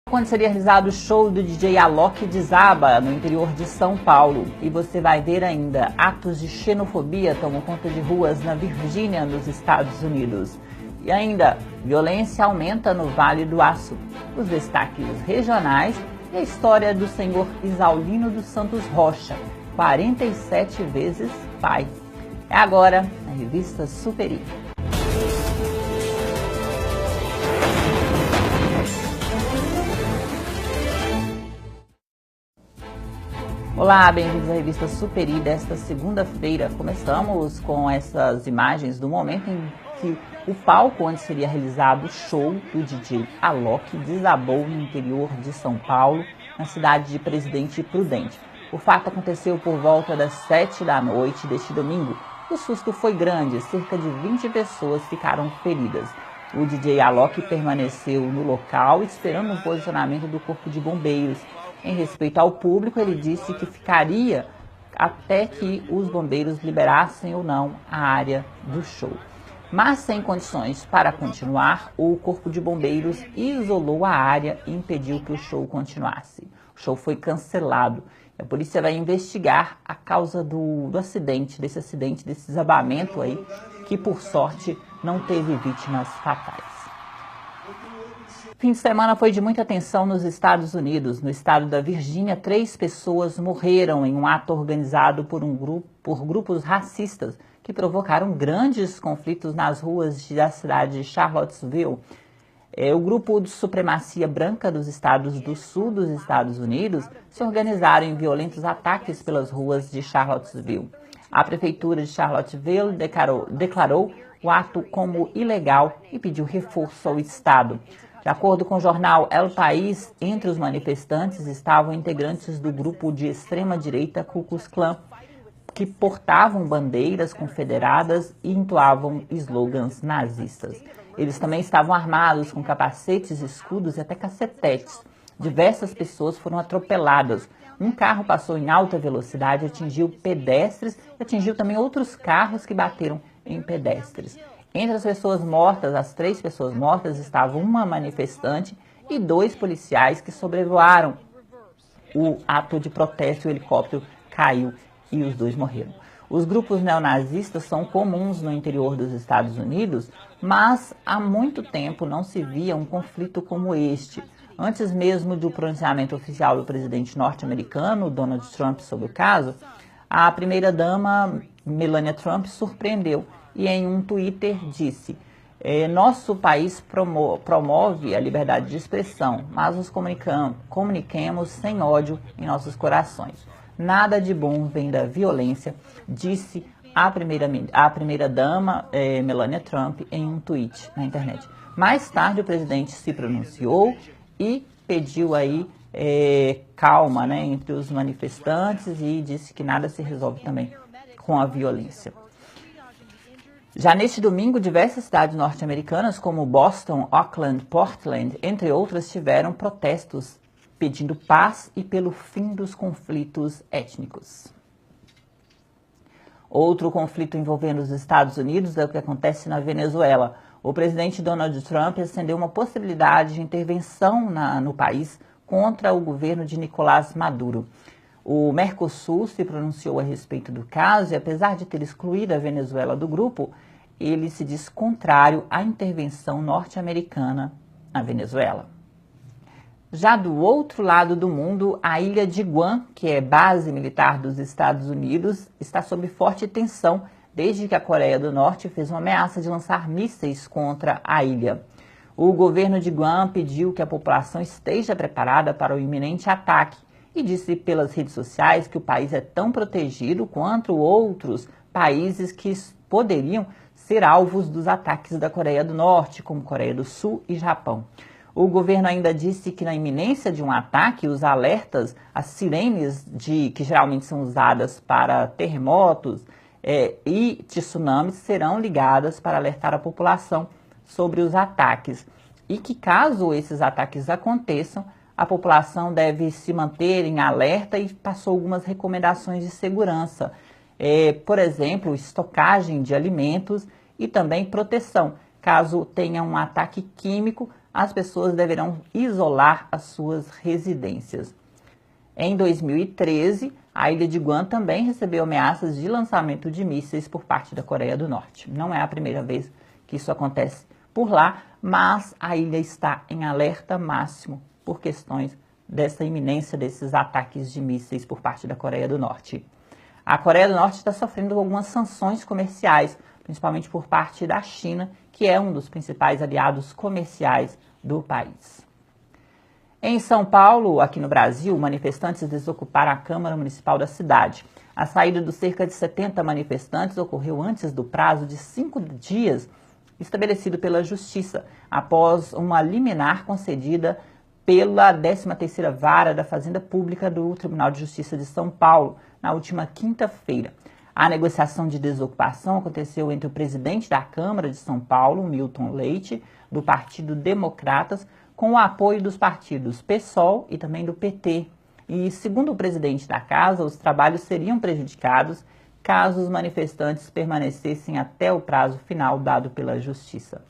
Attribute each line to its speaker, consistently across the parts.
Speaker 1: Quando seria realizado o show do DJ Alok Desaba, no interior de São Paulo. E você vai ver ainda, atos de xenofobia tomam conta de ruas na Virgínia, nos Estados Unidos. E ainda, violência aumenta no Vale do Aço. Os destaques regionais e a história do senhor Isaulino dos Santos Rocha, 47 vezes pai. É agora, na revista Superi. Olá, bem-vindos à revista Superi desta segunda-feira. Começamos com essas imagens do momento em que o palco onde seria realizado o show do DJ Alok desabou no interior de São Paulo, na cidade de Presidente Prudente. O fato aconteceu por volta das 7 da noite deste domingo. O susto foi grande, cerca de 20 pessoas ficaram feridas. O DJ Alok permaneceu no local esperando um posicionamento do Corpo de Bombeiros. Em respeito ao público, ele disse que ficaria até que os bombeiros liberassem ou não a área do show. Mas sem condições para continuar, o Corpo de Bombeiros isolou a área e impediu que o show continuasse. O show foi cancelado. A polícia vai investigar a causa do acidente, desse desabamento aí, que por sorte não teve vítimas fatais. Fim de semana foi de muita tensão nos Estados Unidos. No estado da Virgínia, 3 pessoas morreram em um ato organizado por grupos racistas que provocaram grandes conflitos nas ruas da cidade de Charlottesville. O grupo de supremacia branca dos estados do sul dos Estados Unidos se organizaram em violentos ataques pelas ruas de Charlottesville. A prefeitura de Charlottesville declarou o ato como ilegal e pediu reforço ao estado. De acordo com o jornal El País, entre os manifestantes estavam integrantes do grupo de extrema-direita Ku Klux Klan, que portavam bandeiras confederadas e entoavam slogans nazistas. Eles também estavam armados com capacetes, escudos e até cacetetes. Diversas pessoas foram atropeladas. Um carro passou em alta velocidade, atingiu pedestres e atingiu também outros carros que bateram em pedestres. Entre as pessoas mortas, as 3 pessoas mortas, estavam uma manifestante e 2 policiais que sobrevoaram o ato de protesto. O helicóptero caiu e os 2 morreram. Os grupos neonazistas são comuns no interior dos Estados Unidos, mas há muito tempo não se via um conflito como este. Antes mesmo do pronunciamento oficial do presidente norte-americano, Donald Trump, sobre o caso, a primeira-dama Melania Trump surpreendeu e em um Twitter disse: nosso país promove a liberdade de expressão, mas nos comuniquemos sem ódio em nossos corações. Nada de bom vem da violência, disse a primeira-dama Melania Trump em um tweet na internet. Mais tarde o presidente se pronunciou e pediu aí calma, né, entre os manifestantes e disse que nada se resolve também com a violência. Já neste domingo, diversas cidades norte-americanas, como Boston, Oakland, Portland, entre outras, tiveram protestos pedindo paz e pelo fim dos conflitos étnicos. Outro conflito envolvendo os Estados Unidos é o que acontece na Venezuela. O presidente Donald Trump acendeu uma possibilidade de intervenção no país contra o governo de Nicolás Maduro. O Mercosul se pronunciou a respeito do caso e, apesar de ter excluído a Venezuela do grupo, ele se diz contrário à intervenção norte-americana na Venezuela. Já do outro lado do mundo, a ilha de Guam, que é base militar dos Estados Unidos, está sob forte tensão desde que a Coreia do Norte fez uma ameaça de lançar mísseis contra a ilha. O governo de Guam pediu que a população esteja preparada para o iminente ataque e disse pelas redes sociais que o país é tão protegido quanto outros países que poderiam ser alvos dos ataques da Coreia do Norte, como Coreia do Sul e Japão. O governo ainda disse que na iminência de um ataque, os alertas, as sirenes que geralmente são usadas para terremotos e tsunamis serão ligadas para alertar a população sobre os ataques. E que caso esses ataques aconteçam, a população deve se manter em alerta e passou algumas recomendações de segurança. Por exemplo, estocagem de alimentos e também proteção. Caso tenha um ataque químico, as pessoas deverão isolar as suas residências. Em 2013, a ilha de Guam também recebeu ameaças de lançamento de mísseis por parte da Coreia do Norte. Não é a primeira vez que isso acontece por lá, mas a ilha está em alerta máximo por questões dessa iminência desses ataques de mísseis por parte da Coreia do Norte. A Coreia do Norte está sofrendo algumas sanções comerciais, principalmente por parte da China, que é um dos principais aliados comerciais do país. Em São Paulo, aqui no Brasil, manifestantes desocuparam a Câmara Municipal da cidade. A saída dos cerca de 70 manifestantes ocorreu antes do prazo de 5 dias estabelecido pela Justiça, após uma liminar concedida pela 13ª Vara da Fazenda Pública do Tribunal de Justiça de São Paulo, na última quinta-feira. A negociação de desocupação aconteceu entre o presidente da Câmara de São Paulo, Milton Leite, do Partido Democratas, com o apoio dos partidos PSOL e também do PT. E, segundo o presidente da casa, os trabalhos seriam prejudicados caso os manifestantes permanecessem até o prazo final dado pela Justiça.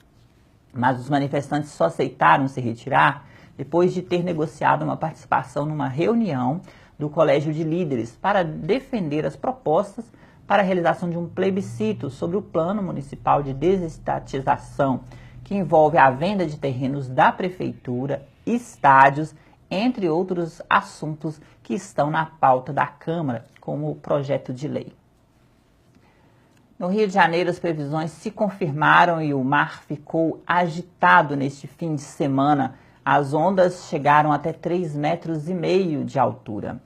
Speaker 1: Mas os manifestantes só aceitaram se retirar depois de ter negociado uma participação numa reunião do Colégio de Líderes para defender as propostas para a realização de um plebiscito sobre o Plano Municipal de Desestatização, que envolve a venda de terrenos da Prefeitura, estádios, entre outros assuntos que estão na pauta da Câmara, como projeto de lei. No Rio de Janeiro, as previsões se confirmaram e o mar ficou agitado neste fim de semana. As ondas chegaram até 3,5 metros de altura.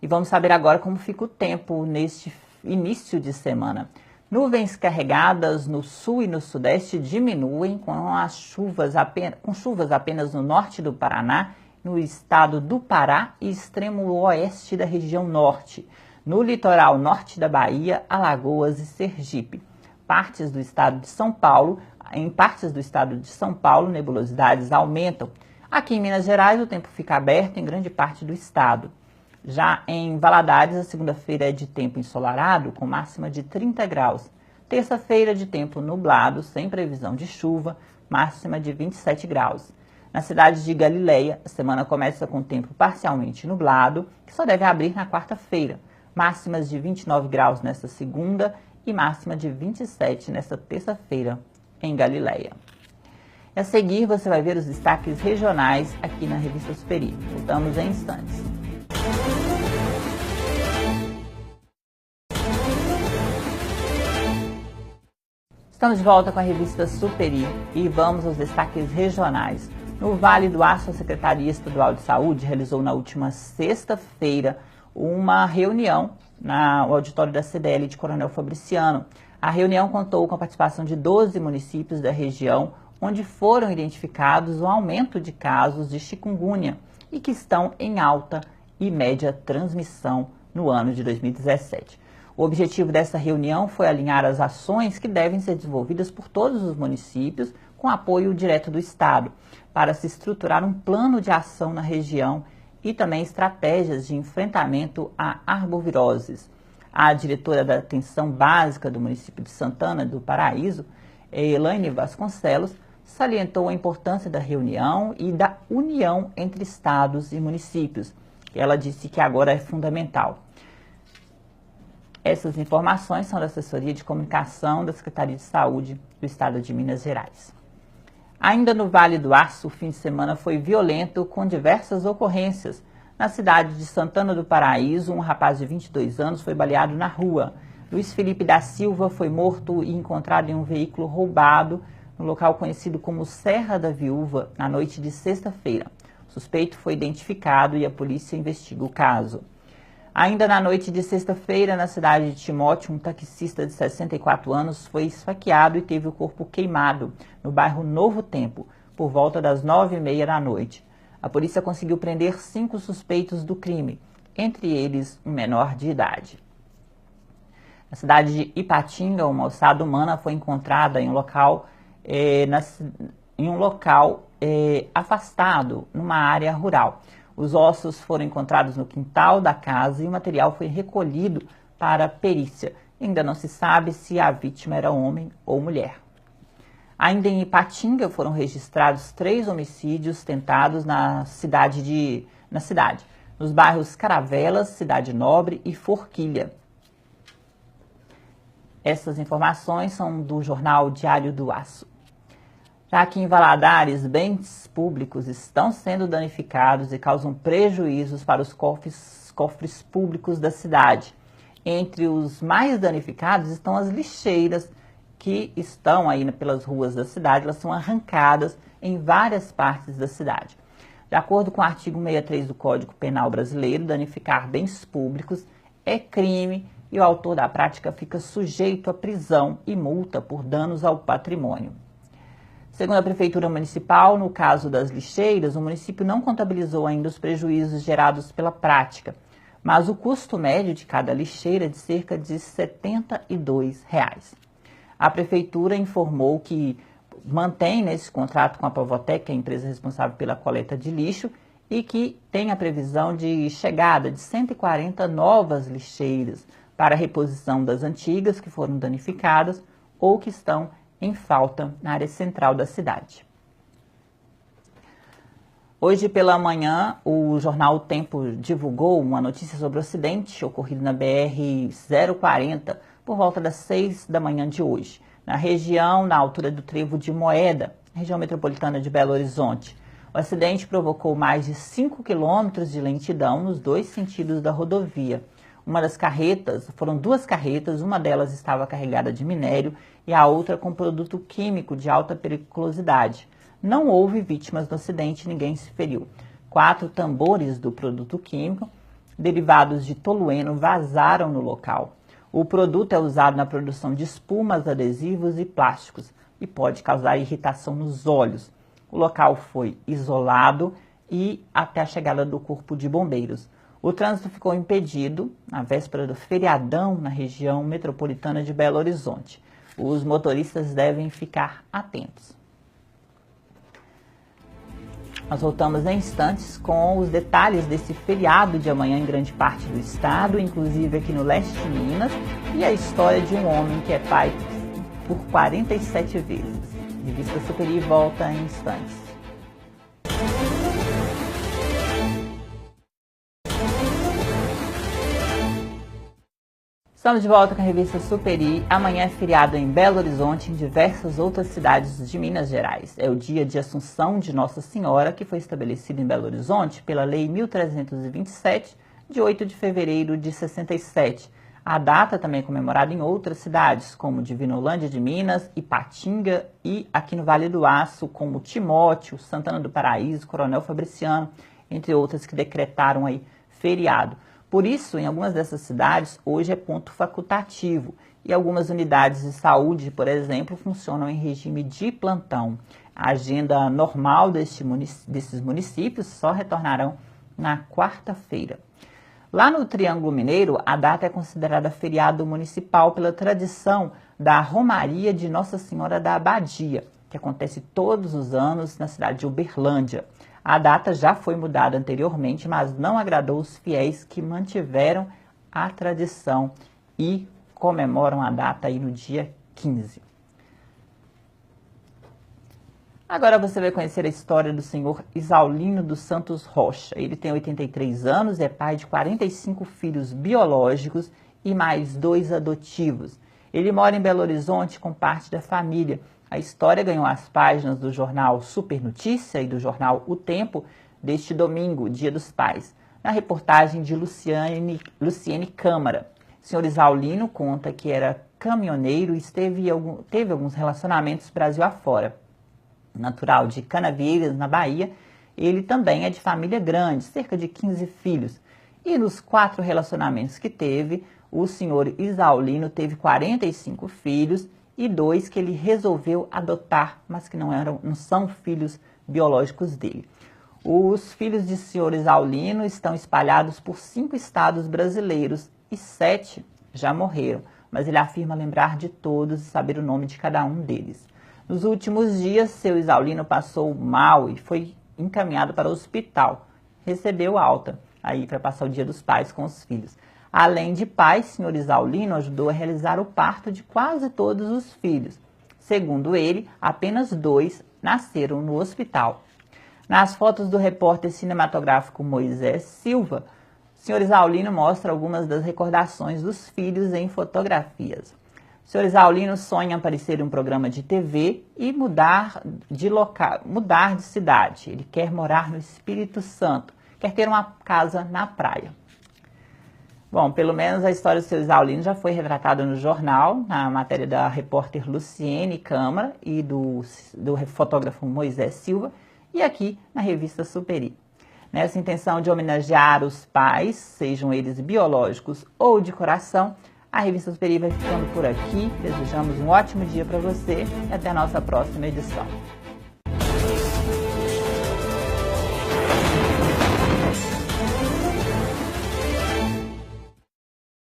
Speaker 1: E vamos saber agora como fica o tempo neste início de semana. Nuvens carregadas no sul e no sudeste diminuem com chuvas apenas no norte do Paraná, no estado do Pará e extremo oeste da região norte. No litoral norte da Bahia, Alagoas e Sergipe. Partes do estado de São Paulo, em partes do estado de São Paulo, nebulosidades aumentam. Aqui em Minas Gerais, o tempo fica aberto em grande parte do estado. Já em Valadares, a segunda-feira é de tempo ensolarado, com máxima de 30 graus. Terça-feira, de tempo nublado, sem previsão de chuva, máxima de 27 graus. Na cidade de Galileia, a semana começa com tempo parcialmente nublado, que só deve abrir na quarta-feira. Máximas de 29 graus nesta segunda e máxima de 27 nesta terça-feira em Galileia. A seguir, você vai ver os destaques regionais aqui na Revista Superi. Voltamos em instantes. Estamos de volta com a Revista Superi e vamos aos destaques regionais. No Vale do Aço, a Secretaria Estadual de Saúde realizou na última sexta-feira uma reunião no auditório da CDL de Coronel Fabriciano. A reunião contou com a participação de 12 municípios da região, onde foram identificados o aumento de casos de chikungunya e que estão em alta e média transmissão no ano de 2017. O objetivo dessa reunião foi alinhar as ações que devem ser desenvolvidas por todos os municípios com apoio direto do Estado, para se estruturar um plano de ação na região e também estratégias de enfrentamento a arboviroses. A diretora da Atenção Básica do município de Santana do Paraíso, Elaine Vasconcelos, salientou a importância da reunião e da união entre estados e municípios. Ela disse que agora é fundamental. Essas informações são da Assessoria de Comunicação da Secretaria de Saúde do Estado de Minas Gerais. Ainda no Vale do Aço, o fim de semana foi violento com diversas ocorrências. Na cidade de Santana do Paraíso, um rapaz de 22 anos foi baleado na rua. Luiz Felipe da Silva foi morto e encontrado em um veículo roubado no local conhecido como Serra da Viúva, na noite de sexta-feira. O suspeito foi identificado e a polícia investiga o caso. Ainda na noite de sexta-feira, na cidade de Timóteo, um taxista de 64 anos foi esfaqueado e teve o corpo queimado no bairro Novo Tempo, por volta das 9h30 da noite. A polícia conseguiu prender 5 suspeitos do crime, entre eles um menor de idade. Na cidade de Ipatinga, uma ossada humana foi encontrada em um local, afastado, numa área rural. Os ossos foram encontrados no quintal da casa e o material foi recolhido para perícia. Ainda não se sabe se a vítima era homem ou mulher. Ainda em Ipatinga foram registrados 3 homicídios tentados na cidade, nos bairros Caravelas, Cidade Nobre e Forquilha. Essas informações são do jornal Diário do Aço. Já aqui em Valadares, bens públicos estão sendo danificados e causam prejuízos para os cofres públicos da cidade. Entre os mais danificados estão as lixeiras que estão aí pelas ruas da cidade. Elas são arrancadas em várias partes da cidade. De acordo com o artigo 63 do Código Penal Brasileiro, danificar bens públicos é crime e o autor da prática fica sujeito a prisão e multa por danos ao patrimônio. Segundo a Prefeitura Municipal, no caso das lixeiras, o município não contabilizou ainda os prejuízos gerados pela prática, mas o custo médio de cada lixeira é de cerca de R$ 72. A Prefeitura informou que mantém esse contrato com a Pavotec, que é a empresa responsável pela coleta de lixo, e que tem a previsão de chegada de 140 novas lixeiras para a reposição das antigas que foram danificadas ou que estão em falta na área central da cidade. Hoje pela manhã, o jornal O Tempo divulgou uma notícia sobre o acidente ocorrido na BR-040 por volta das 6 da manhã de hoje, na região, na altura do Trevo de Moeda, região metropolitana de Belo Horizonte. O acidente provocou mais de 5 quilômetros de lentidão nos 2 sentidos da rodovia. Foram 2 carretas, uma delas estava carregada de minério e a outra com produto químico de alta periculosidade. Não houve vítimas do acidente, ninguém se feriu. 4 tambores do produto químico, derivados de tolueno, vazaram no local. O produto é usado na produção de espumas, adesivos e plásticos e pode causar irritação nos olhos. O local foi isolado e até a chegada do Corpo de Bombeiros. O trânsito ficou impedido na véspera do feriadão na região metropolitana de Belo Horizonte. Os motoristas devem ficar atentos. Nós voltamos em instantes com os detalhes desse feriado de amanhã em grande parte do estado, inclusive aqui no leste de Minas, e a história de um homem que é pai por 47 vezes. Revista Superi volta em instantes. Estamos de volta com a Revista Superi. Amanhã é feriado em Belo Horizonte e em diversas outras cidades de Minas Gerais. É o dia de Assunção de Nossa Senhora, que foi estabelecido em Belo Horizonte pela Lei 1327, de 8 de fevereiro de 67. A data também é comemorada em outras cidades, como Divinolândia de Minas, Ipatinga e aqui no Vale do Aço, como Timóteo, Santana do Paraíso, Coronel Fabriciano, entre outras que decretaram aí feriado. Por isso, em algumas dessas cidades, hoje é ponto facultativo e algumas unidades de saúde, por exemplo, funcionam em regime de plantão. A agenda normal desses municípios só retornarão na quarta-feira. Lá no Triângulo Mineiro, a data é considerada feriado municipal pela tradição da Romaria de Nossa Senhora da Abadia, que acontece todos os anos na cidade de Uberlândia. A data já foi mudada anteriormente, mas não agradou os fiéis que mantiveram a tradição e comemoram a data aí no dia 15. Agora você vai conhecer a história do senhor Isaulino dos Santos Rocha. Ele tem 83 anos, é pai de 45 filhos biológicos e mais 2 adotivos. Ele mora em Belo Horizonte com parte da família. A história ganhou as páginas do jornal Super Notícia e do jornal O Tempo deste domingo, Dia dos Pais, na reportagem de Luciene Câmara. O senhor Isaulino conta que era caminhoneiro e teve alguns relacionamentos Brasil afora. Natural de Canavieiras, na Bahia, ele também é de família grande, cerca de 15 filhos. E nos 4 relacionamentos que teve, o senhor Isaulino teve 45 filhos e 2 que ele resolveu adotar, mas que não são filhos biológicos dele. Os filhos de senhor Isaulino estão espalhados por 5 estados brasileiros e 7 já morreram, mas ele afirma lembrar de todos e saber o nome de cada um deles. Nos últimos dias, seu Isaulino passou mal e foi encaminhado para o hospital. Recebeu alta aí para passar o Dia dos Pais com os filhos. Além de pai, senhor Isaulino ajudou a realizar o parto de quase todos os filhos. Segundo ele, apenas 2 nasceram no hospital. Nas fotos do repórter cinematográfico Moisés Silva, o Sr. Isaulino mostra algumas das recordações dos filhos em fotografias. O Sr. Isaulino sonha em aparecer em um programa de TV e mudar de cidade. Ele quer morar no Espírito Santo, quer ter uma casa na praia. Bom, pelo menos a história do Sr. Isaulino já foi retratada no jornal, na matéria da repórter Luciene Câmara e do fotógrafo Moisés Silva, e aqui na revista Superi. Nessa intenção de homenagear os pais, sejam eles biológicos ou de coração, a revista Superi vai ficando por aqui. Desejamos um ótimo dia para você e até a nossa próxima edição.